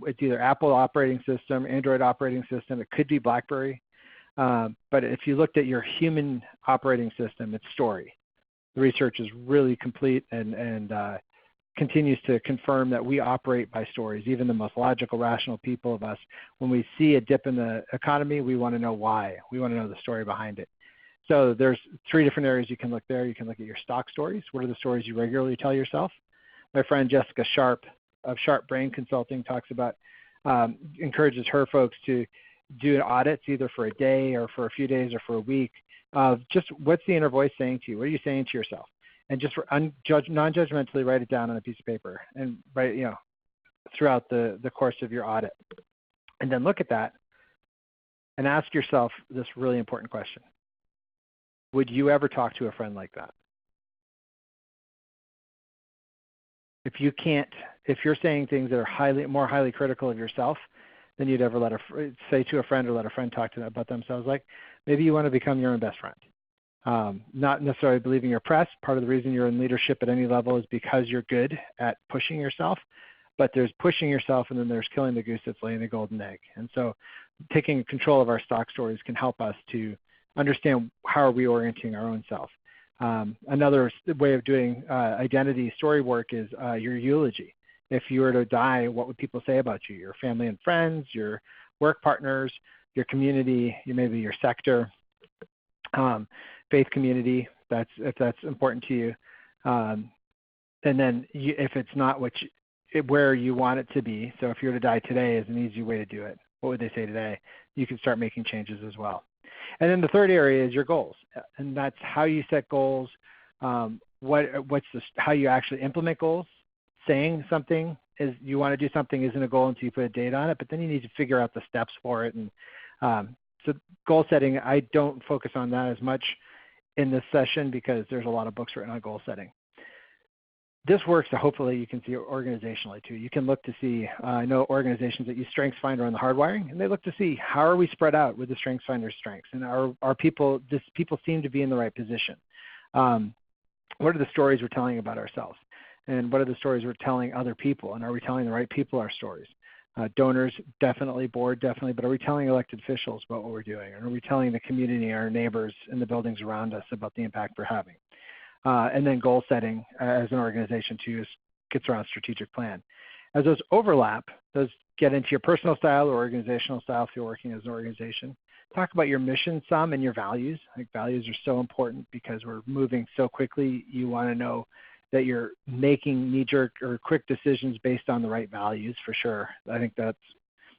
it's either Apple operating system, Android operating system. It could be BlackBerry. But if you looked at your human operating system, it's story. The research is really complete and continues to confirm that we operate by stories. Even the most logical, rational people of us, when we see a dip in the economy, we want to know why. We want to know the story behind it. So there's 3 different areas you can look there. You can look at your stock stories. What are the stories you regularly tell yourself? My friend Jessica Sharp of Sharp Brain Consulting talks about, encourages her folks to do audits either for a day or for a few days or for a week of just what's the inner voice saying to you? What are you saying to yourself? And just non-judgmentally write it down on a piece of paper and write, throughout the course of your audit. And then look at that and ask yourself this really important question. Would you ever talk to a friend like that? If you're saying things that are more highly critical of yourself than you'd ever say to a friend or let a friend talk to them about themselves, like maybe you want to become your own best friend. Not necessarily believing you're pressed. Part of the reason you're in leadership at any level is because you're good at pushing yourself, but there's pushing yourself and then there's killing the goose that's laying the golden egg. And so taking control of our stock stories can help us to understand how are we orienting our own self. Another way of doing identity story work is your eulogy. If you were to die, what would people say about you? Your family and friends, your work partners, your community, maybe your sector, faith community, if that's important to you. And then if it's not where you want it to be, so if you were to die today is an easy way to do it. What would they say today? You can start making changes as well. And then the third area is your goals, and that's how you set goals. How you actually implement goals. Saying something is you want to do something isn't a goal until you put a date on it, but then you need to figure out the steps for it. And so goal setting, I don't focus on that as much in this session because there's a lot of books written on goal setting. This works, so hopefully you can see it organizationally too. You can look to see, I know organizations that use StrengthsFinder on the Hardwiring, and they look to see how are we spread out with the StrengthsFinder strengths, and are people seem to be in the right position. What are the stories we're telling about ourselves? And what are the stories we're telling other people? And are we telling the right people our stories? Donors, definitely, board, definitely, but are we telling elected officials about what we're doing? And are we telling the community, our neighbors, and the buildings around us about the impact we're having? And then goal setting as an organization too gets around strategic plan. As those overlap, those get into your personal style or organizational style if you're working as an organization. Talk about your mission some and your values. I think values are so important because we're moving so quickly. You want to know that you're making knee-jerk or quick decisions based on the right values for sure. I think that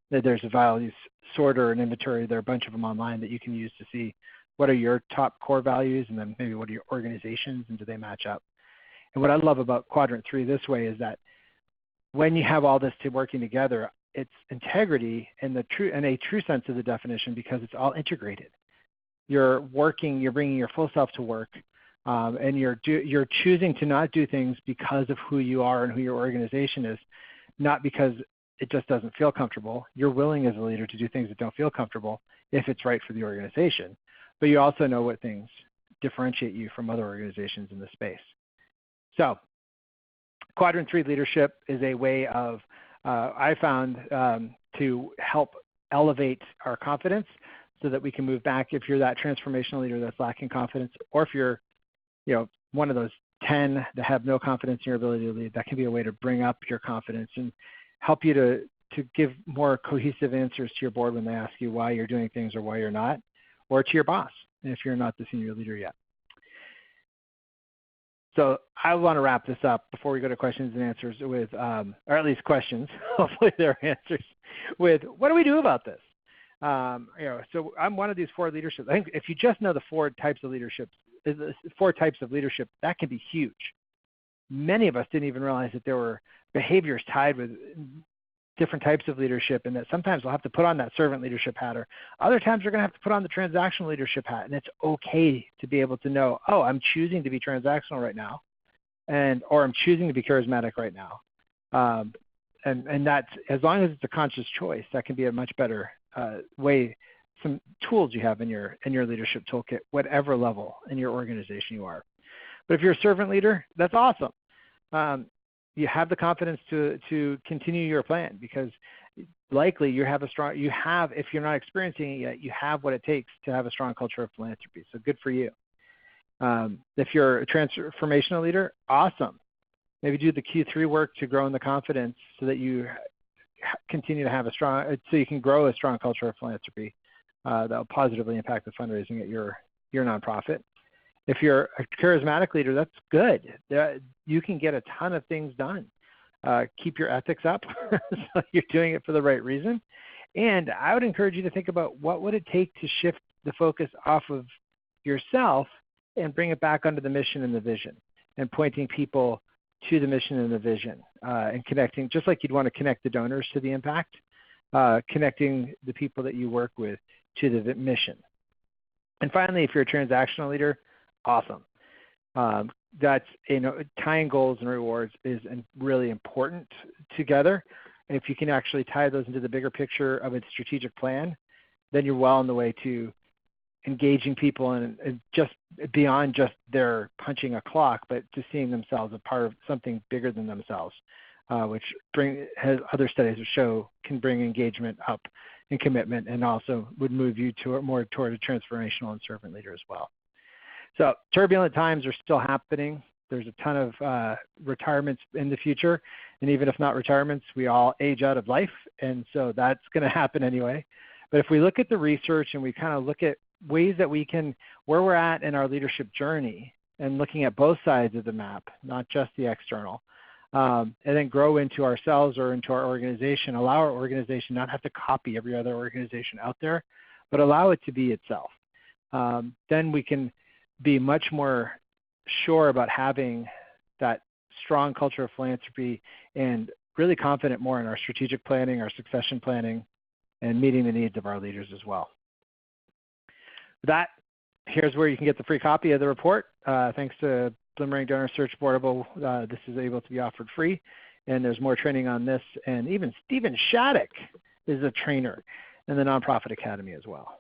there's a values sorter and inventory. There are a bunch of them online that you can use to see what are your top core values and then maybe what are your organizations and do they match up. And what I love about quadrant 3 this way is that when you have all this working together, it's integrity in a true sense of the definition because it's all integrated. You're bringing your full self to work. And you're choosing to not do things because of who you are and who your organization is, not because it just doesn't feel comfortable. You're willing as a leader to do things that don't feel comfortable if it's right for the organization. But you also know what things differentiate you from other organizations in the space. So quadrant 3 leadership is a way of, I found, to help elevate our confidence so that we can move back if you're that transformational leader that's lacking confidence, or if you're one of those 10 that have no confidence in your ability to lead. That can be a way to bring up your confidence and help you to give more cohesive answers to your board when they ask you why you're doing things or why you're not, or to your boss if you're not the senior leader yet. So I want to wrap this up before we go to questions and answers with, or at least questions, hopefully there are answers, with what do we do about this? So I'm one of these 4 leaderships. I think if you just know the 4 types of leadership, that can be huge. Many of us didn't even realize that there were behaviors tied with different types of leadership, and that sometimes we'll have to put on that servant leadership hat, or other times we're going to have to put on the transactional leadership hat. And it's okay to be able to know, oh, I'm choosing to be transactional right now, or I'm choosing to be charismatic right now. And that's, as long as it's a conscious choice, that can be a much better way, some tools you have in your leadership toolkit, whatever level in your organization you are. But if you're a servant leader, that's awesome. you have the confidence to continue your plan, because likely if you're not experiencing it yet, you have what it takes to have a strong culture of philanthropy. So good for you. If you're a transformational leader, awesome. Maybe do the Q3 work to grow in the confidence so that you continue to have so you can grow a strong culture of philanthropy that will positively impact the fundraising at your nonprofit. If you're a charismatic leader, that's good. You can get a ton of things done. Keep your ethics up so you're doing it for the right reason. And I would encourage you to think about what would it take to shift the focus off of yourself and bring it back onto the mission and the vision, and pointing people to the mission and the vision, and connecting, just like you'd want to connect the donors to the impact, connecting the people that you work with to the mission. And finally, if you're a transactional leader, awesome. That's, tying goals and rewards is really important together. And if you can actually tie those into the bigger picture of its strategic plan, then you're well on the way to engaging people and just beyond just their punching a clock, but to seeing themselves a part of something bigger than themselves, which other studies show can bring engagement up and commitment, and also would move you more toward a transformational and servant leader as well. So turbulent times are still happening. There's a ton of retirements in the future, and even if not retirements, we all age out of life, and so that's going to happen anyway. But if we look at the research and we kind of look at ways that we can, where we're at in our leadership journey, and looking at both sides of the map, not just the external, and then grow into ourselves or into our organization, allow our organization not have to copy every other organization out there, but allow it to be itself. Then we can be much more sure about having that strong culture of philanthropy and really confident more in our strategic planning, our succession planning, and meeting the needs of our leaders as well. Here's where you can get the free copy of the report. Thanks to Bloomerang Donor Search Boardable, this is able to be offered free, and there's more training on this. And even Stephen Shattuck is a trainer in the Nonprofit Academy as well.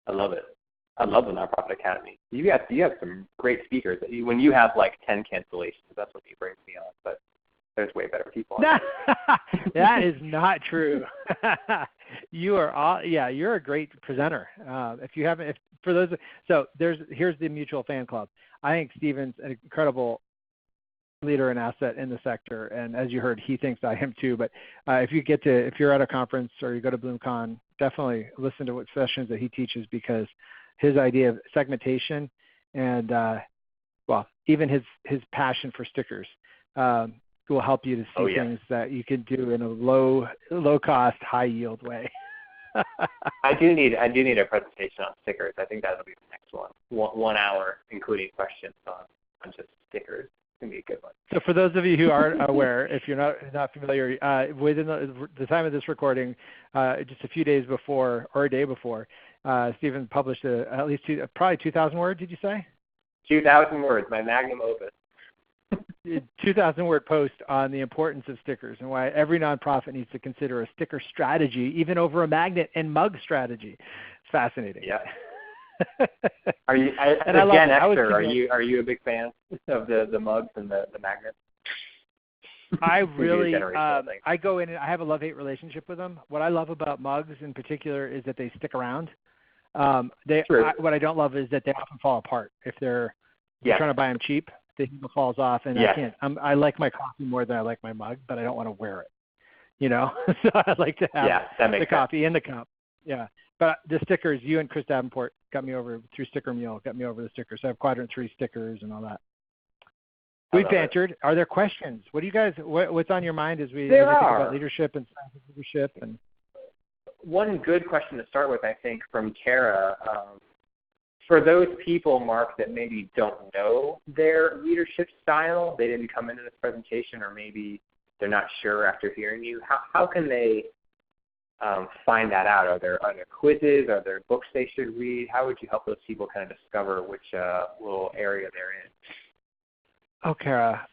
I love it. I love the Nonprofit Academy. You have some great speakers. When you have like 10 cancellations, that's what you bring me on. But there's way better people on That is not true. You're a great presenter. Here's the mutual fan club. I think Stephen's an incredible leader and asset in the sector, and as you heard, he thinks I am too. But if you're at a conference or you go to BloomCon, definitely listen to what sessions that he teaches, because his idea of segmentation and even his passion for stickers will help you to see things that you can do in a low cost, high yield way. I do need a presentation on stickers. I think that'll be the next one. 1 hour, including questions on just stickers. It's gonna be a good one. So for those of you who aren't aware, if you're not familiar, within the time of this recording, just a few days before or a day before, Stephen published at least probably 2,000 words. Did you say? 2,000 words, my magnum opus. 2,000-word post on the importance of stickers and why every nonprofit needs to consider a sticker strategy, even over a magnet and mug strategy. It's fascinating. Yeah. Are you, as a Gen Xer, are you a big fan of the mugs and the magnets? I really, I go in and I have a love-hate relationship with them. What I love about mugs in particular is that they stick around. What I don't love is that they often fall apart if you're trying to buy them cheap. The handle falls off, and I can't. I like my coffee more than I like my mug, but I don't want to wear it. So I like to have the coffee in the cup. Yeah, but the stickers, you and Chris Davenport got me over through Sticker Mule, got me over the stickers. So I have Quadrant 3 stickers and all that. We bantered. Are there questions? What do you guys? What's on your mind as we think about leadership and science of leadership? And one good question to start with, I think, from Tara. For those people, Mark, that maybe don't know their leadership style, they didn't come into this presentation, or maybe they're not sure after hearing you, how can they find that out? Are there quizzes? Are there books they should read? How would you help those people kind of discover which little area they're in? Oh, Kara,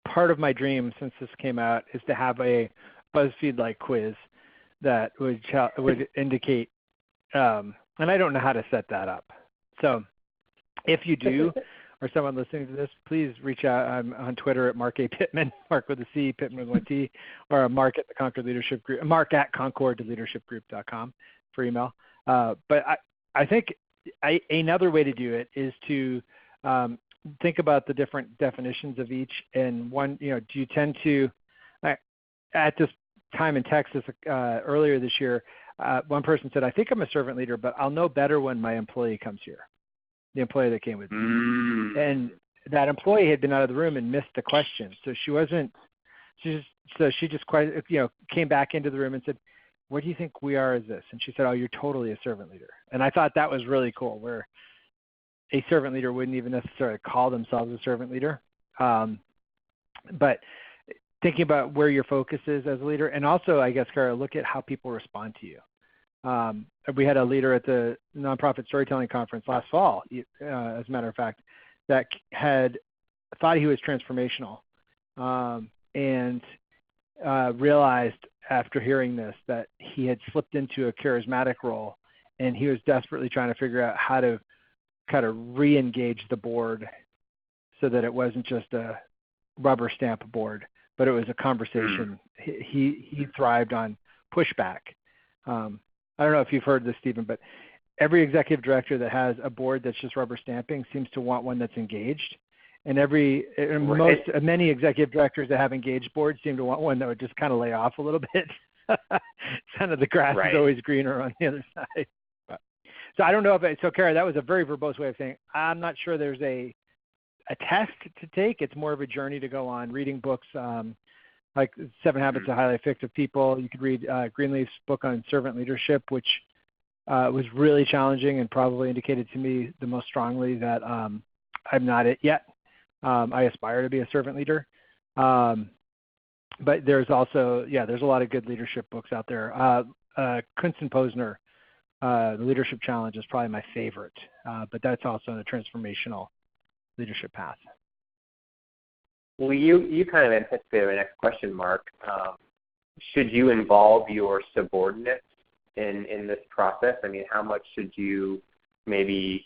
part of my dream since this came out is to have a BuzzFeed-like quiz that would indicate, and I don't know how to set that up. So if you do, or someone listening to this, please reach out. I'm on Twitter at Marc A. Pitman, Marc with a C, Pitman with one T, or Marc at the Concord Leadership Group, Marc at concordleadershipgroup.com for email. But I think another way to do it is to think about the different definitions of each. And one, do you tend to, at this time in Texas earlier this year, one person said, I think I'm a servant leader, but I'll know better when my employee comes here, the employee that came with me. And that employee had been out of the room and missed the question. So she just quite, came back into the room and said, what do you think we are as this? And she said, oh, you're totally a servant leader. And I thought that was really cool, where a servant leader wouldn't even necessarily call themselves a servant leader. But thinking about where your focus is as a leader, and also, I guess, Kara, look at how people respond to you. We had a leader at the Nonprofit Storytelling Conference last fall, as a matter of fact, that had thought he was transformational, and realized after hearing this that he had slipped into a charismatic role, and he was desperately trying to figure out how to kind of re-engage the board so that it wasn't just a rubber stamp board, but it was a conversation. He thrived on pushback. I don't know if you've heard this, Stephen, but every executive director that has a board that's just rubber stamping seems to want one that's engaged. And many executive directors that have engaged boards seem to want one that would just kind of lay off a little bit. Kind of the grass is always greener on the other side. So I don't know so Kara, that was a very verbose way of saying, I'm not sure there's a test to take. It's more of a journey to go on, reading books like 7 Habits of Highly Effective People. You could read Greenleaf's book on servant leadership, which was really challenging and probably indicated to me the most strongly that I'm not it yet. I aspire to be a servant leader. But there's also, there's a lot of good leadership books out there. Kunz and Posner, The Leadership Challenge is probably my favorite, but that's also in a transformational leadership path. Well, you kind of anticipated my next question, Marc. Should you involve your subordinates in this process? I mean, how much should you maybe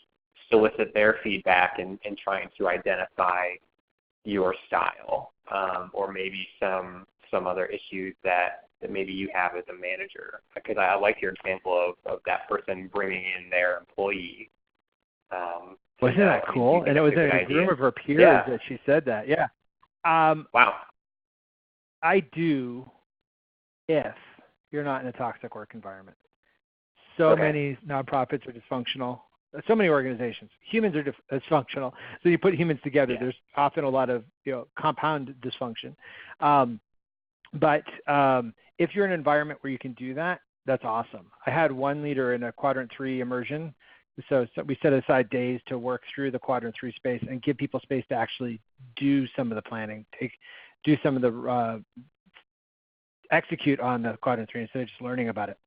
solicit their feedback in trying to identify your style, or maybe some other issues that maybe you have as a manager? Because I like your example of that person bringing in their employee. Wasn't that cool? And it was in a room of her peers that she said that. Yeah. Wow. I do, if you're not in a toxic work environment. So many nonprofits are dysfunctional. So many organizations. Humans are dysfunctional. So you put humans together, there's often a lot of compound dysfunction. But if you're in an environment where you can do that, that's awesome. I had one leader in a Quadrant 3 immersion. So we set aside days to work through the Quadrant 3 space and give people space to actually do some of the planning, do some of the execute on the Quadrant 3 instead of just learning about it.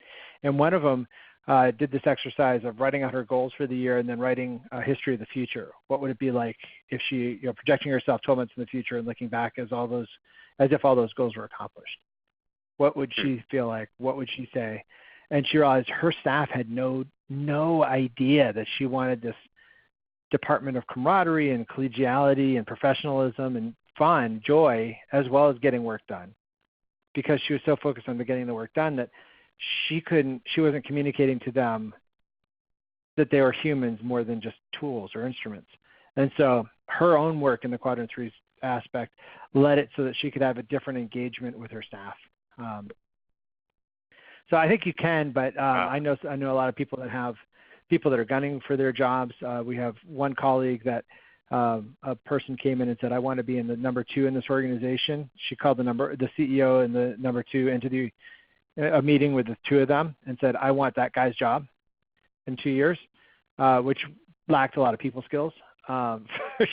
And one of them did this exercise of writing out her goals for the year and then writing a history of the future. What would it be like if she, projecting herself 12 months in the future and looking back as if all those goals were accomplished? What would she feel like? What would she say? And she realized her staff had no idea that she wanted this department of camaraderie and collegiality and professionalism and fun, joy, as well as getting work done. Because she was so focused on getting the work done that she wasn't communicating to them that they were humans more than just tools or instruments. And so her own work in the Quadrant 3 aspect led it so that she could have a different engagement with her staff. So I think you can, but I know a lot of people that have people that are gunning for their jobs. We have one colleague that a person came in and said, I want to be in the number 2 in this organization. She called the CEO and the number 2 into a meeting with the 2 of them and said, I want that guy's job in 2 years, which lacked a lot of people skills, for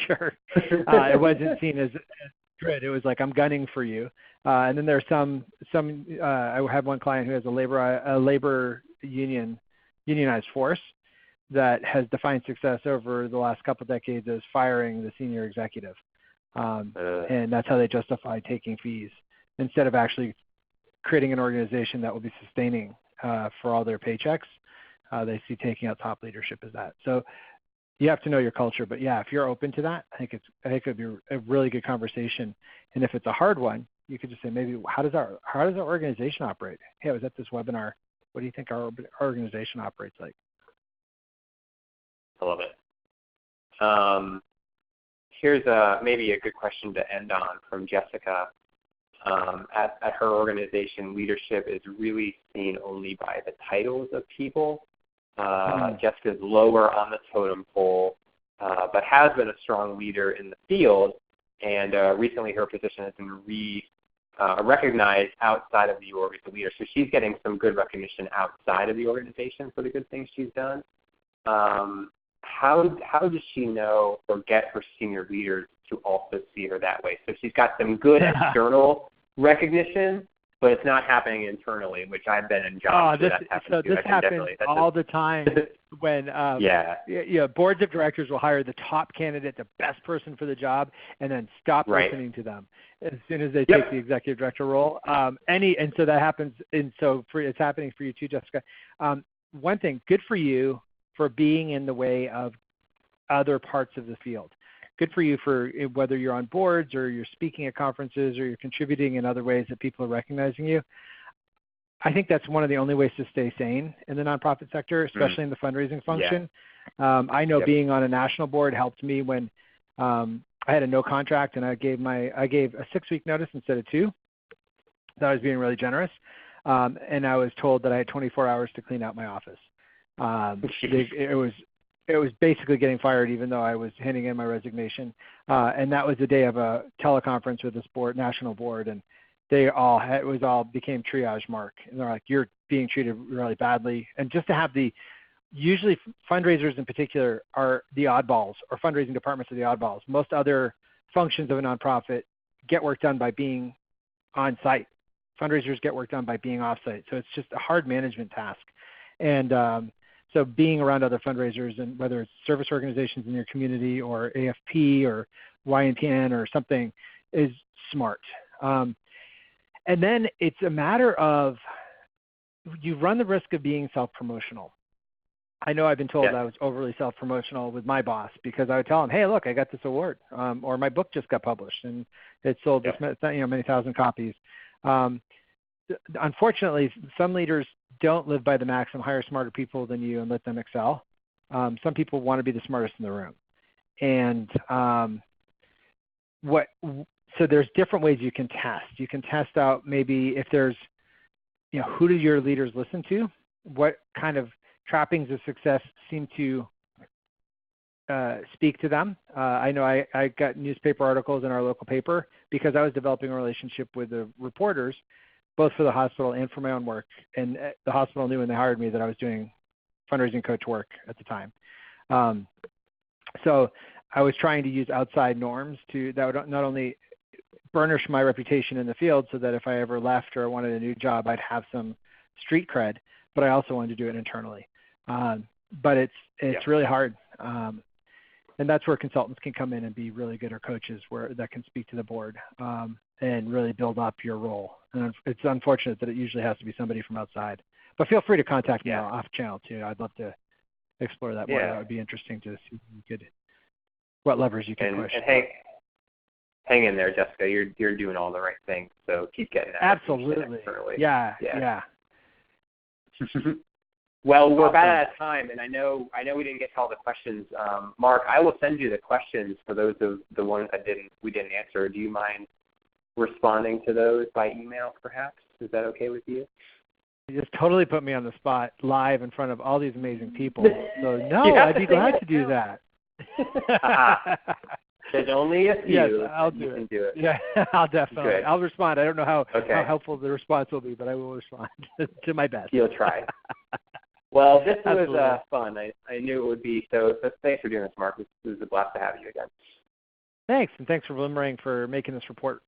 sure. It wasn't seen as good. It was like, I'm gunning for you. And then there's some. I have one client who has a labor unionized force that has defined success over the last couple of decades as firing the senior executive, and that's how they justify taking fees instead of actually creating an organization that will be sustaining for all their paychecks. They see taking out top leadership as that. So, you have to know your culture. But yeah, if you're open to that, I think it'd be a really good conversation. And if it's a hard one, you could just say, maybe how does our organization operate? Hey, I was at this webinar. What do you think our organization operates like? I love it. Here's maybe a good question to end on from Jessica. At her organization, leadership is really seen only by the titles of people. Jessica's lower on the totem pole, but has been a strong leader in the field. And recently her position has been recognized outside of the org as a leader. So she's getting some good recognition outside of the organization for the good things she's done. How does she know or get her senior leaders to also see her that way? So she's got some good external recognition, but it's not happening internally, which I've been in jobs where that's happened too. This happens all the time when boards of directors will hire the top candidate, the best person for the job, and then stop listening to them as soon as they take the executive director role. And so that happens, and so it's happening for you too, Jessica. One thing, good for you for being in the way of other parts of the field. Good for you for whether you're on boards or you're speaking at conferences or you're contributing in other ways that people are recognizing you. I think that's one of the only ways to stay sane in the nonprofit sector, especially in the fundraising function. I know being on a national board helped me when I had a no contract and I gave a 6-week notice instead of 2. That I was being really generous. And I was told that I had 24 hours to clean out my office. It was basically getting fired, even though I was handing in my resignation. And that was the day of a teleconference with this board, national board, and it all became triage, Mark. And they're like, "You're being treated really badly." And just to have usually fundraisers in particular are the oddballs, or fundraising departments are the oddballs. Most other functions of a nonprofit get work done by being on site. Fundraisers get work done by being off site. So it's just a hard management task. And so being around other fundraisers, and whether it's service organizations in your community or AFP or YNPN or something, is smart. And then it's a matter of, you run the risk of being self-promotional. I know I've been told I was overly self-promotional with my boss, because I would tell him, "Hey, look, I got this award," or "My book just got published and it sold many thousand copies." Unfortunately, some leaders don't live by the maxim, hire smarter people than you and let them excel. Some people want to be the smartest in the room. And so there's different ways you can test. You can test out maybe if there's, who do your leaders listen to? What kind of trappings of success seem to speak to them? I know I got newspaper articles in our local paper because I was developing a relationship with the reporters, both for the hospital and for my own work. And the hospital knew when they hired me that I was doing fundraising coach work at the time. So I was trying to use outside norms that would not only burnish my reputation in the field, so that if I ever left or wanted a new job, I'd have some street cred, but I also wanted to do it internally. But it's really hard. And that's where consultants can come in and be really good, or coaches that can speak to the board and really build up your role. And it's unfortunate that it usually has to be somebody from outside. But feel free to contact me off channel too. I'd love to explore that more. That would be interesting to see what levers you can push. And hang in there, Jessica. You're doing all the right things. So keep getting that. Absolutely. Yeah. Well, we're about out of time, and I know we didn't get to all the questions. Mark, I will send you the questions for those of the ones that we didn't answer. Do you mind responding to those by email, perhaps? Is that okay with you? You just totally put me on the spot live in front of all these amazing people. So no, I'd be glad to do that. There's only a few. Yes, I'll do it. Can do it. Yeah, I'll definitely. Good. I'll respond. I don't know how helpful the response will be, but I will respond to my best. You'll try. Well, this was fun. I knew it would be. So thanks for doing this, Mark. It was a blast to have you again. Thanks, and thanks for Bloomerang for making this report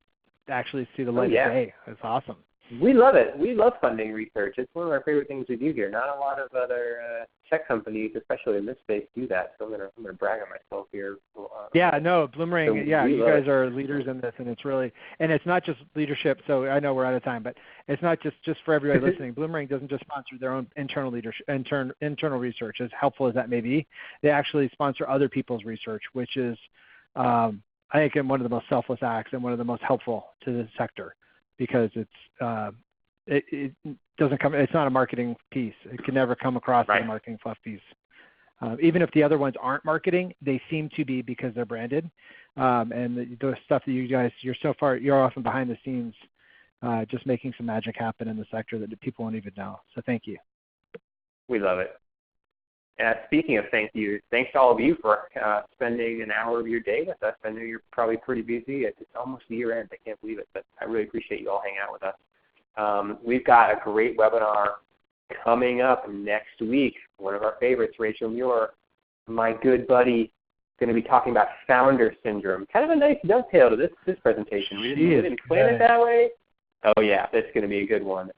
actually see the light of day. It's awesome. We love it. We love funding research. It's one of our favorite things we do here. Not a lot of other tech companies, especially in this space, do that. So I'm gonna brag on myself here. Yeah, no, Bloomerang. So You guys are leaders in this, and it's not just leadership. So I know we're out of time, but it's not just for everybody listening. Bloomerang doesn't just sponsor their own internal leadership, internal research, as helpful as that may be. They actually sponsor other people's research, which is, I think, one of the most selfless acts and one of the most helpful to the sector, because it doesn't come. It's not a marketing piece. It can never come across as a marketing fluff piece. Even if the other ones aren't marketing, they seem to be because they're branded. And the stuff that you're often behind the scenes, just making some magic happen in the sector that people won't even know. So thank you. We love it. Speaking of thank you, thanks to all of you for spending an hour of your day with us. I know you're probably pretty busy. It's almost year end. I can't believe it, but I really appreciate you all hanging out with us. We've got a great webinar coming up next week. One of our favorites, Rachel Muir, my good buddy, going to be talking about founder syndrome. Kind of a nice dovetail to this presentation. We didn't plan it that way. Oh yeah, that's going to be a good one.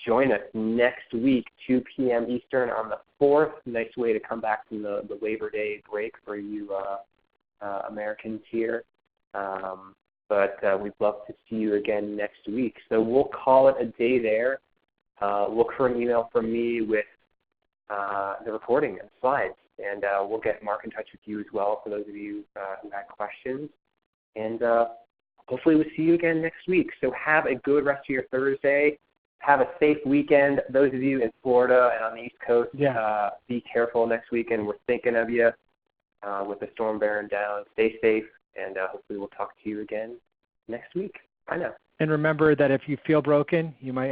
Join us next week, 2 p.m. Eastern on the 4th. Nice way to come back from the Labor Day break for you Americans here. But we'd love to see you again next week. So we'll call it a day there. Look for an email from me with the recording and slides. And we'll get Mark in touch with you as well for those of you who had questions. And hopefully we'll see you again next week. So have a good rest of your Thursday. Have a safe weekend. Those of you in Florida and on the East Coast, be careful next weekend. We're thinking of you with the storm bearing down. Stay safe, and hopefully we'll talk to you again next week. Bye now. And remember that if you feel broken, you might